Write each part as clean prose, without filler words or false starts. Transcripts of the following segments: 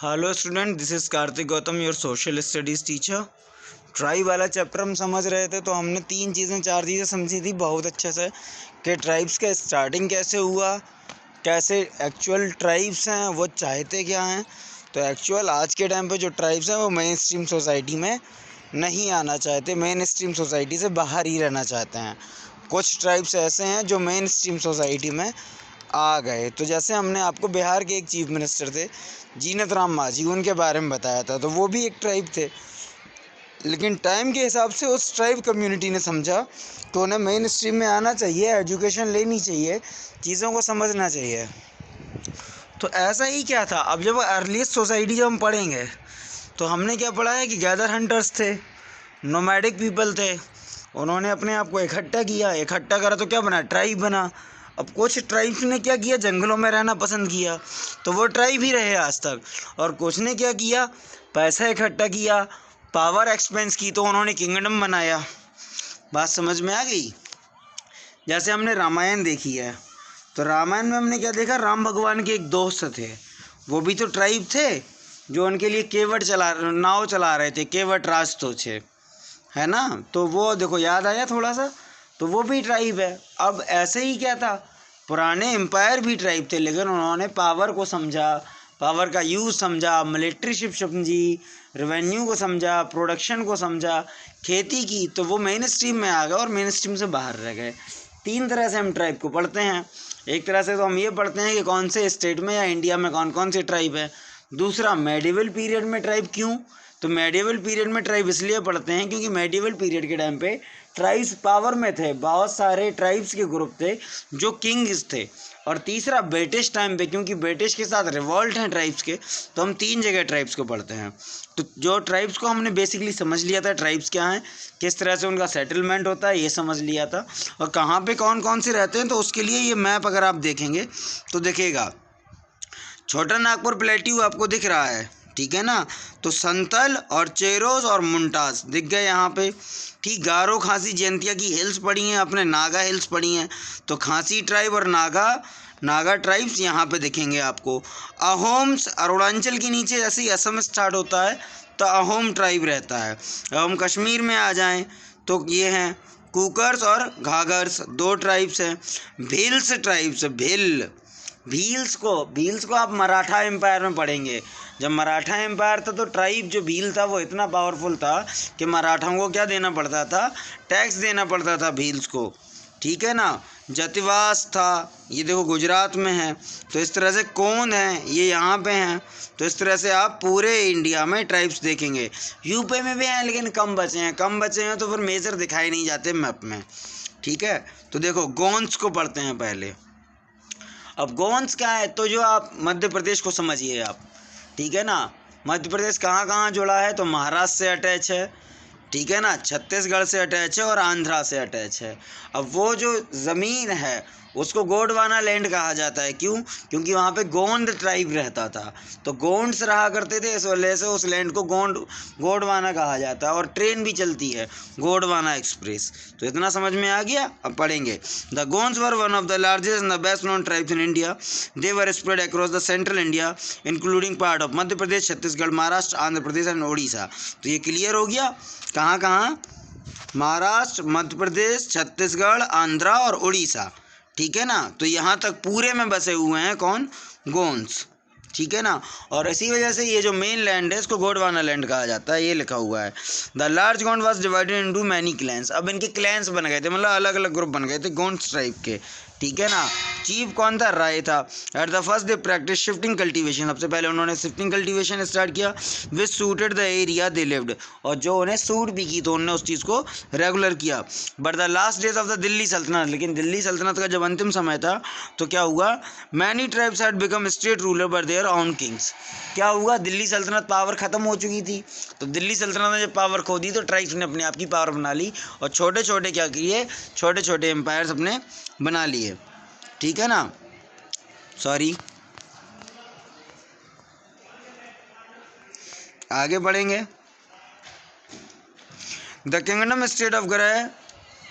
Hello student, this is Kartik Gautam, your social studies teacher. Tribe वाला chapter हम समझ रहे थे, तो हमने चार चीज़ें समझी थी बहुत अच्छे से कि ट्राइब्स का स्टार्टिंग कैसे हुआ, कैसे एक्चुअल ट्राइब्स हैं वो चाहते क्या हैं। तो एक्चुअल आज के टाइम पे जो ट्राइब्स हैं वो मेन स्ट्रीम सोसाइटी में नहीं आना चाहते, मेन स्ट्रीम सोसाइटी से बाहर ही रहना चाहते हैं। कुछ ट्राइब्स ऐसे हैं जो मेन स्ट्रीम सोसाइटी में आ गए। तो जैसे हमने आपको बिहार के एक चीफ मिनिस्टर थे जीनत राम मांझी, उनके बारे में बताया था, तो वो भी एक ट्राइब थे। लेकिन टाइम के हिसाब से उस ट्राइब कम्युनिटी ने समझा कि उन्हें मेन स्ट्रीम में आना चाहिए, एजुकेशन लेनी चाहिए, चीज़ों को समझना चाहिए। तो ऐसा ही क्या था, अब जब अर्लीस्ट सोसाइटी जब हम पढ़ेंगे तो हमने क्या पढ़ा है कि गैदर हंटर्स थे, नोमैडिक पीपल थे। उन्होंने अपने आप को इकट्ठा करा तो क्या बना, ट्राइब बना। अब कुछ ट्राइब्स ने क्या किया, जंगलों में रहना पसंद किया, तो वो ट्राइब ही रहे आज तक। और कुछ ने क्या किया, पैसा इकट्ठा किया, पावर एक्सपेंस की, तो उन्होंने किंगडम बनाया। बात समझ में आ गई। जैसे हमने रामायण देखी है, तो रामायण में हमने क्या देखा, राम भगवान के एक दोस्त थे, वो भी तो ट्राइब थे, जो उनके लिए नाव चला रहे थे, केवट राज तो थे, है ना। तो वो देखो याद आया थोड़ा सा, तो वो भी ट्राइब है। अब ऐसे ही क्या था, पुराने एम्पायर भी ट्राइब थे, लेकिन उन्होंने पावर को समझा, पावर का यूज़ समझा, मिलिट्रीशिप समझी, रेवेन्यू को समझा, प्रोडक्शन को समझा, खेती की, तो वो मेन स्ट्रीम में आ गए और मेन स्ट्रीम से बाहर रह गए। तीन तरह से हम ट्राइब को पढ़ते हैं। एक तरह से तो हम ये पढ़ते हैं कि कौन से स्टेट में या इंडिया में कौन कौन से ट्राइब है। दूसरा, मेडिवल पीरियड में ट्राइब क्यों, तो मेडिवल पीरियड में ट्राइब इसलिए पढ़ते हैं क्योंकि मेडिवल पीरियड के टाइम पे ट्राइब्स पावर में थे, बहुत सारे ट्राइब्स के ग्रुप थे जो किंग्स थे। और तीसरा, ब्रिटिश टाइम पे, क्योंकि ब्रिटिश के साथ रिवॉल्ट हैं ट्राइब्स के, तो हम तीन जगह ट्राइब्स को पढ़ते हैं। तो जो ट्राइब्स को हमने बेसिकली समझ लिया था, ट्राइब्स क्या हैं, किस तरह से उनका सेटलमेंट होता है, ये समझ लिया था, और कहाँ पे कौन कौन से रहते हैं। तो उसके लिए ये मैप अगर आप देखेंगे तो दिखेगा, छोटा नागपुर प्लेट्यू आपको दिख रहा है, ठीक है ना। तो संतल और चेरोज और मुंटास दिख गए यहाँ पे, ठीक। गारो, खासी, जयंतिया की हिल्स पड़ी हैं, अपने नागा हिल्स पड़ी हैं, तो खासी ट्राइब और नागा ट्राइब्स यहाँ पे दिखेंगे आपको। अहोम्स, अरुणाचल के नीचे जैसे ही असम स्टार्ट होता है तो अहोम ट्राइब रहता है। अब हम कश्मीर में आ जाएं तो ये हैं कुकर्स और घाघर्स, दो ट्राइब्स हैं। भील्स ट्राइब्स, भील्स को आप मराठा एम्पायर में पढ़ेंगे। जब मराठा एम्पायर था तो ट्राइब जो भील था वो इतना पावरफुल था कि मराठाओं को क्या देना पड़ता था, टैक्स देना पड़ता था भील्स को, ठीक है ना। जतिवास था, ये देखो गुजरात में है। तो इस तरह से कौन है, ये यहाँ पे हैं। तो इस तरह से आप पूरे इंडिया में ट्राइब्स देखेंगे। यूपी में भी हैं लेकिन कम बचे हैं, तो फिर मेजर दिखाई नहीं जाते मैप में, ठीक है। तो देखो गोंड्स को पढ़ते हैं पहले। अब गोंड्स क्या है, तो जो आप मध्य प्रदेश को समझिए आप, ठीक है ना। मध्य प्रदेश कहाँ कहाँ जुड़ा है, तो महाराष्ट्र से अटैच है, ठीक है ना, छत्तीसगढ़ से अटैच है और आंध्रा से अटैच है। अब वो जो ज़मीन है उसको गोंडवाना लैंड कहा जाता है, क्यों, क्योंकि वहाँ पे गोंड ट्राइब रहता था, तो गोंड्स रहा करते थे, इस वजह से उस लैंड को गोंडवाना कहा जाता है। और ट्रेन भी चलती है, गोंडवाना एक्सप्रेस। तो इतना समझ में आ गया। अब पढ़ेंगे। The Gonds were one of the largest and the best known tribes in India. They were spread across the central India including part of Madhya Pradesh, Chhattisgarh, Maharashtra, Andhra Pradesh and Orissa. तो ये क्लियर हो गया, कहाँ कहाँ, महाराष्ट्र, मध्य प्रदेश, छत्तीसगढ़, आंध्रा और उड़ीसा, ठीक है ना। तो यहाँ तक पूरे में बसे हुए हैं कौन, गोंड्स, ठीक है ना। और इसी वजह से ये जो मेन लैंड है इसको गोंडवाना लैंड कहा जाता है, ये लिखा हुआ है। The large Gond was divided into many clans. अब इनके क्लैंस बन गए थे, मतलब अलग अलग ग्रुप बन गए थे गोंड्स ट्राइब के, ठीक है ना। चीफ कौन था, राय था। At the first they practice shifting cultivation, सबसे पहले उन्होंने शिफ्टिंग कल्टीवेशन स्टार्ट किया, which suited the area they lived, और जो उन्हें सूट भी की तो उन्होंने उस चीज़ को रेगुलर किया। But the last days of the Delhi सल्तनत, लेकिन दिल्ली सल्तनत का जब अंतिम समय था तो क्या हुआ, many tribes had become state ruler bye their own Kings. क्या हुआ, दिल्ली सल्तनत पावर ख़त्म हो चुकी थी, तो दिल्ली सल्तनत ने जब पावर खो दी तो ट्राइब्स ने अपने आप की पावर बना ली, और छोटे छोटे क्या किए, छोटे छोटे एम्पायर्स अपने बना लिए, ठीक है ना। सॉरी, आगे बढ़ेंगे। The kingdom state of Garha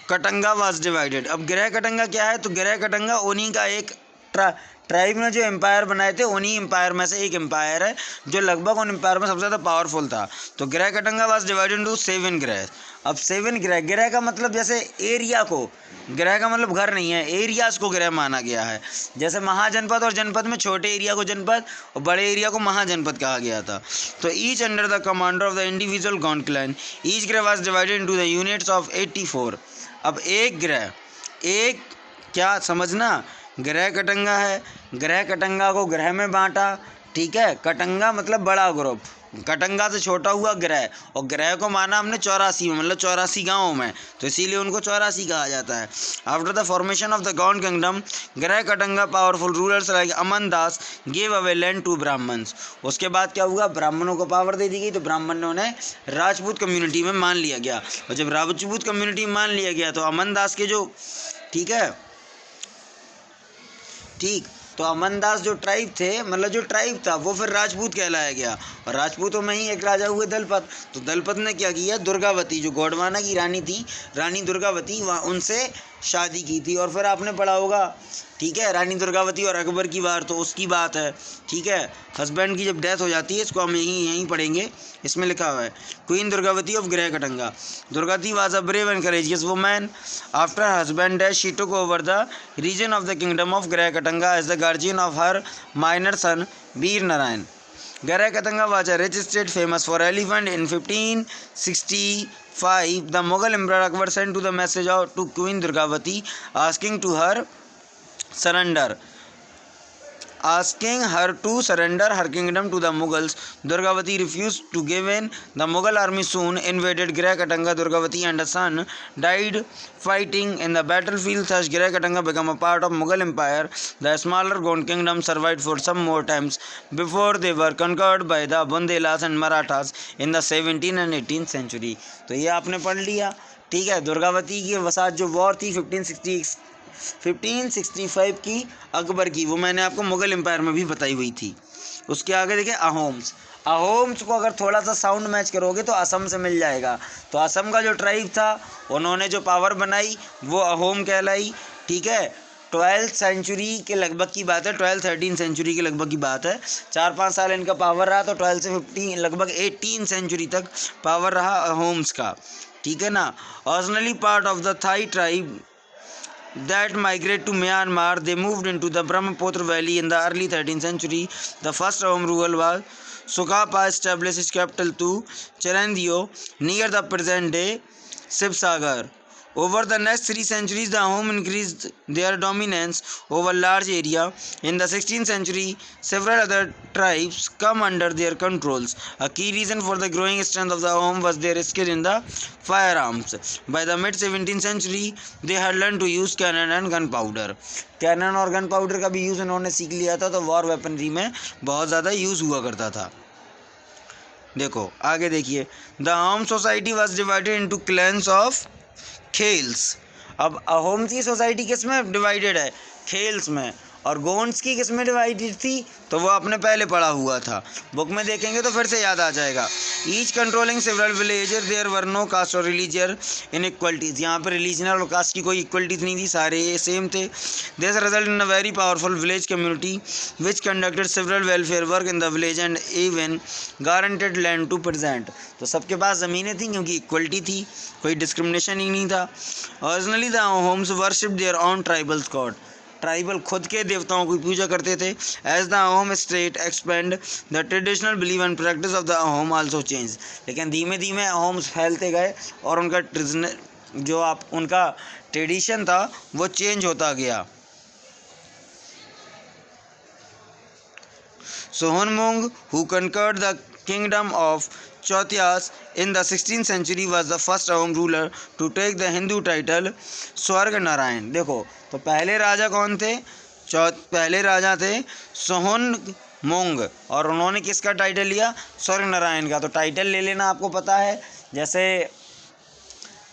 Katanga was divided. अब ग्रह कटंगा क्या है, तो ग्रह कटंगा उन्हीं का एक ट्राइब ने जो एम्पायर बनाए थे उन्हीं एम्पायर में से एक एम्पायर है जो लगभग उन एम्पायर में सबसे ज़्यादा पावरफुल था। तो ग्रह कटंगा वाज डिवाइडेड इनटू 7 ग्रह। अब 7 ग्रह, ग्रह का मतलब जैसे एरिया को, ग्रह का मतलब घर नहीं है, एरियाज को ग्रह माना गया है। जैसे महाजनपद और जनपद में छोटे एरिया को जनपद और बड़े एरिया को महाजनपद कहा गया था। तो each under the commander of the individual Gond clan, each garh was divided into the units of 84। अब एक ग्रह, एक क्या समझना, ग्रह कटंगा है, ग्रह कटंगा को ग्रह में बांटा, ठीक है। कटंगा मतलब बड़ा ग्रुप, कटंगा से छोटा हुआ ग्रह, और ग्रह को माना हमने 84 में, मतलब 84 गाँव में, तो इसीलिए उनको 84 कहा जाता है। After the formation of the Gond kingdom, Garha Katanga powerful rulers like Aman Das gave away land to Brahmins. उसके बाद क्या हुआ, ब्राह्मणों को पावर दे दी गई, तो ब्राह्मणों ने राजपूत कम्युनिटी में मान लिया गया, और जब राजपूत कम्युनिटी में मान लिया गया तो अमन दास के जो, ठीक है, ठीक, तो अमनदास जो ट्राइब थे, मतलब जो ट्राइब था वो फिर राजपूत कहलाया गया, और राजपूतों में ही एक राजा हुए दलपत। तो दलपत ने क्या किया, दुर्गावती जो गोंडवाना की रानी थी, रानी दुर्गावती, वहाँ उनसे शादी की थी। और फिर आपने पढ़ा होगा, ठीक है, रानी दुर्गावती और अकबर की बात, तो उसकी बात है, ठीक है। हस्बैंड की जब डेथ हो जाती है, इसको हम यहीं पढ़ेंगे, इसमें लिखा हुआ है queen Durgavati of Garha Katanga. Durgavati was a brave and courageous woman. After husband death she took over the region of the kingdom of Garha Katanga as the guardian of her minor son Vir Narayan. Garha Katanga was a rich state famous for elephant. In 1565, the Mughal Emperor Akbar sent to the message to Queen Durgavati asking her to surrender her kingdom to the Mughals. Durgavati refused to give in. The Mughal army soon invaded Greh Katanga. Durgavati and her son died fighting in the battlefield. Thus, Greh Katanga became a part of Mughal Empire. The smaller Gond kingdom survived for some more times before they were conquered by the Bundelas and Marathas in the 17th and 18th century. तो ये आपने पढ़ लिया, ठीक है। दुर्गावती के वसात जो war थी 1565 की अकबर की, वो मैंने आपको मुगल एम्पायर में भी बताई हुई थी। उसके आगे देखिए अहोम्स। अहोम्स को अगर थोड़ा सा साउंड मैच करोगे तो असम से मिल जाएगा। तो असम का जो ट्राइब था, उन्होंने जो पावर बनाई वो अहोम कहलाई, ठीक है। 12th सेंचुरी के लगभग की बात है, 12-13 सेंचुरी के लगभग की बात है। 4-5 साल इनका पावर रहा, तो 12 से 15 लगभग 18 सेंचुरी तक पावर रहा अहोम्स का, ठीक है ना। Originally part of the Thai tribe that migrate to Myanmar, they moved into the Brahmaputra Valley in the early 13th century. The first Ahom ruler was Sukapa, established his capital to Cherendio near the present day Sibsagar. Over the next 3 centuries, the Ahom increased their dominance over large area. In the 16th century, several other tribes come under their controls. A key reason for the growing strength of the Ahom was their skill in the firearms. By the mid-17th century, they had learned to use cannon and gunpowder. Cannon और gunpowder का भी use उन्होंने सीख लिया था, तो war weaponry में बहुत ज़्यादा यूज़ हुआ करता था। देखो आगे देखिए, the Ahom society was divided into clans of khels. अब अहोम की सोसाइटी किस में डिवाइडेड है, खेल्स में, और गोंड्स की किस में डिवाइडेड थी, तो वो आपने पहले पढ़ा हुआ था, बुक में देखेंगे तो फिर से याद आ जाएगा। Each controlling several villager, there were no caste और रिलीजियर इनइक्वलिटीज़। यहाँ पर रिलीजनल और कास्ट की कोई इक्वलिटीज़ नहीं थी, सारे सेम थे। This result in a very powerful village community which conducted several welfare work in the village and even guaranteed land to present. तो सबके पास ज़मीनें थी क्योंकि इक्वलिटी थी, कोई डिस्क्रिमिनेशन ही नहीं था। Originally the Ahoms worship their own tribal god. Tribal खुद के देवताओं की पूजा करते थे। As the Ahom state expand the traditional believe and practice of the Ahom also change. लेकिन धीमे धीमे अहोम्स फैलते गए और उनका ट्रेडिशन था वो चेंज होता गया। सोहनमुंग who conquered the kingdom of Chotyas in the 16th century was the first Ahom ruler to take the Hindu title स्वर्ग नारायण। देखो तो पहले राजा कौन थे, पहले राजा थे सोहनमुंग, और उन्होंने किसका टाइटल लिया, स्वर्ग नारायण का। तो टाइटल ले लेना आपको पता है,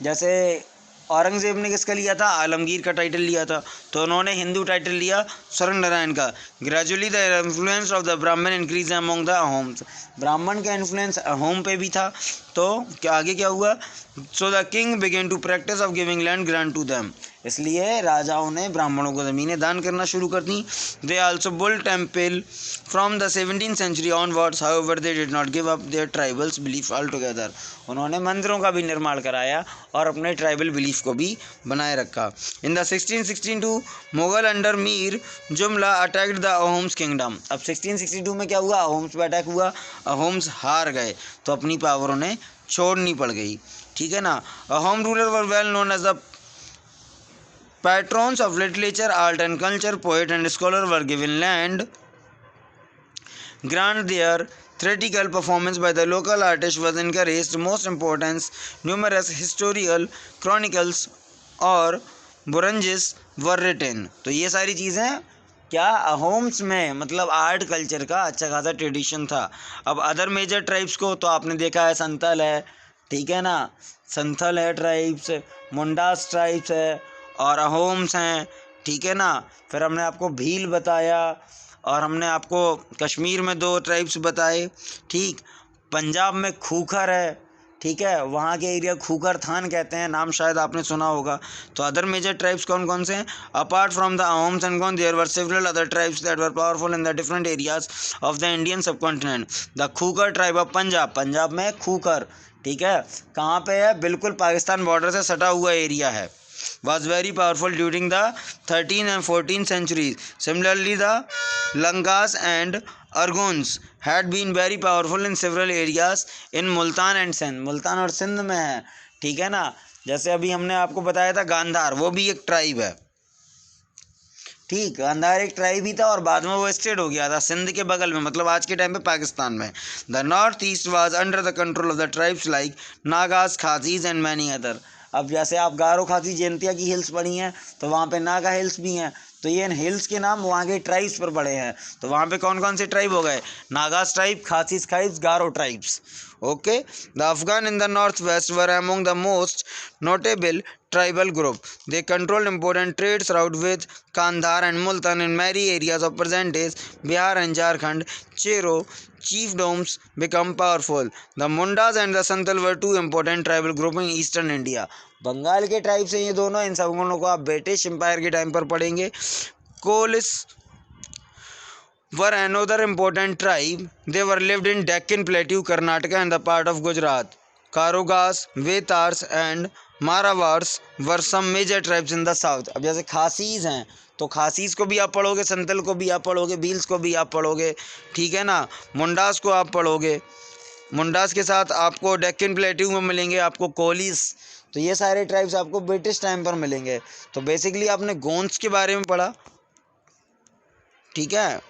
जैसे औरंगज़ेब ने किसका लिया था, आलमगीर का टाइटल लिया था, तो उन्होंने हिंदू टाइटल लिया स्वर्ग नारायण का। Gradually the influence of the ब्राह्मण इंक्रीज अमोंग द अहोम्स। ब्राह्मण का इन्फ्लुएंस अहोम पे भी था, तो आगे क्या हुआ, so the king began to practice of giving land grant to them. इसलिए राजाओं ने ब्राह्मणों को ज़मीनें दान करना शुरू कर दी। They also built temple from the 17th century onwards, however they did not give up their tribals belief altogether। उन्होंने मंदिरों का भी निर्माण कराया और अपने ट्राइबल बिलीफ को भी बनाए रखा। In the 1662 Mughal under Mir जुमला अटैक्ड द अहोम्स किंगडम। अब 1662 में क्या हुआ, अहोम्स पे अटैक हुआ, अहोम्स हार गए तो अपनी पावर उन्हें छोड़नी पड़ गई, ठीक है ना। Ahom ruler were well known as the patrons of literature, art and culture, poet and scholar were given land grant. Their theatrical performance by the local artist was encouraged. Most important, numerous historical chronicles और बुरंजिस वर retain. तो ये सारी चीज़ें क्या अहोम्स में मतलब art culture का अच्छा खासा ट्रेडिशन था। अब अदर मेजर ट्राइब्स को तो आपने देखा है, संथल है, ठीक है ना, संथल है ट्राइब्स, मुंडास ट्राइब्स है और अहोम्स हैं, ठीक है ना। फिर हमने आपको भील बताया और हमने आपको कश्मीर में 2 ट्राइब्स बताए, ठीक। पंजाब में खूखर है, ठीक है, वहाँ के एरिया खूखर थान कहते हैं, नाम शायद आपने सुना होगा। तो अदर मेजर ट्राइब्स कौन कौन से हैं? Apart from the Ahoms and Gond there were several other tribes that were powerful in the different areas of the Indian subcontinent. The Khokhar tribe of Punjab, Punjab में खूखर, ठीक है, कहाँ पे है? बिल्कुल पाकिस्तान बॉर्डर से सटा हुआ एरिया है। Was very powerful during the 13th and 14th centuries. Similarly, the Lankas and Argons had been very powerful in several areas in Multan and Sindh. Multan और सिंध में है, ठीक है ना। जैसे अभी हमने आपको बताया था गांधार, वो भी एक ट्राइब है, ठीक। गांधार एक ट्राइब ही था और बाद में वो स्टेट हो गया था सिंध के बगल में, मतलब आज के टाइम पे पाकिस्तान में। The north east was under the control of the tribes like Nagas, Khasis and many other. अब जैसे आप गारो, खासी, जयंतिया की हिल्स पढ़ी हैं तो वहाँ पे नागा हिल्स भी हैं, तो ये हिल्स के नाम वहाँ के ट्राइब्स पर पड़े हैं। तो वहाँ पे कौन कौन से ट्राइब हो गए? Nagas tribe, Khasis tribes, Garo tribes, okay. The Afghan in the north west were among the most notable tribal group. They controlled important trade routes with Kandahar and Multan in many areas of present days Bihar and Jharkhand. Chero chiefdoms become powerful. The Mundas and the Santal were 2 important tribal groups in eastern India. Bengal के tribe से ये दोनों, इन सब को आप British empire के time पर पढ़ेंगे। कोलिस were another important tribe. They were lived in Deccan Plateau, Karnataka and the part of Gujarat. Karugas, Vetars and Maravars were some major tribes in the south. अब जैसे खासीज हैं तो खासीज को भी आप पढ़ोगे, संतल को भी आप पढ़ोगे, भील्स को भी आप पढ़ोगे, ठीक है ना। मुंडास को आप पढ़ोगे, मुंडास के साथ आपको डेक्कन प्लेट्यू में मिलेंगे आपको कोलिस। तो ये सारे ट्राइब्स आपको ब्रिटिश टाइम पर मिलेंगे। तो बेसिकली आपने गोंड्स के बारे में पढ़ा, ठीक है,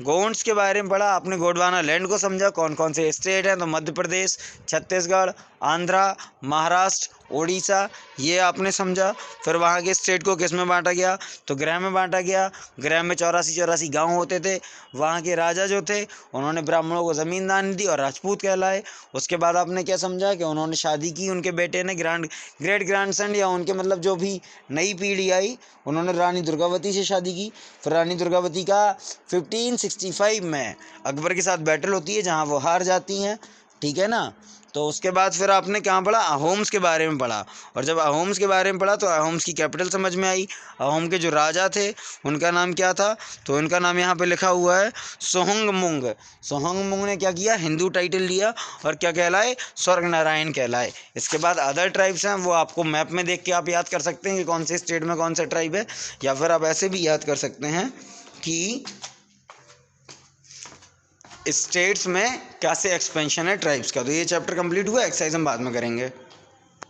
गोंड्स के बारे में पढ़ा आपने, गोंडवाना लैंड को समझा, कौन कौन से स्टेट हैं, तो मध्य प्रदेश, छत्तीसगढ़, आंध्रा, महाराष्ट्र, उड़ीसा, ये आपने समझा। फिर वहाँ के स्टेट को किस में बांटा गया? तो गृह में बांटा गया। गृह में 84 गांव होते थे। वहाँ के राजा जो थे उन्होंने ब्राह्मणों को ज़मीन दान दी और राजपूत कहलाए। उसके बाद आपने क्या समझा कि उन्होंने शादी की, उनके बेटे ने ग्रेट ग्रैंडसन या उनके मतलब जो भी नई पीढ़ी आई उन्होंने रानी दुर्गावती से शादी की। फिर रानी दुर्गावती का 1565 में अकबर के साथ बैटल होती है जहाँ वो हार जाती हैं, ठीक है ना। तो उसके बाद फिर आपने क्या पढ़ा? अहोम्स के बारे में पढ़ा। और जब अहोम्स के बारे में पढ़ा तो अहोम्स की कैपिटल समझ में आई। अहोम के जो राजा थे उनका नाम क्या था? तो उनका नाम यहाँ पे लिखा हुआ है सोहंगमुंग। सोहंगमुंग ने क्या किया? हिंदू टाइटल लिया और क्या कहलाए? स्वर्ग नारायण कहलाए। इसके बाद अदर ट्राइब्स हैं, वो आपको मैप में देख के आप याद कर सकते हैं कि कौन से स्टेट में कौन सा ट्राइब है, या फिर आप ऐसे भी याद कर सकते हैं कि स्टेट्स में कैसे एक्सपेंशन है ट्राइब्स का। तो ये चैप्टर कंप्लीट हुआ, एक्सरसाइज हम बाद में करेंगे।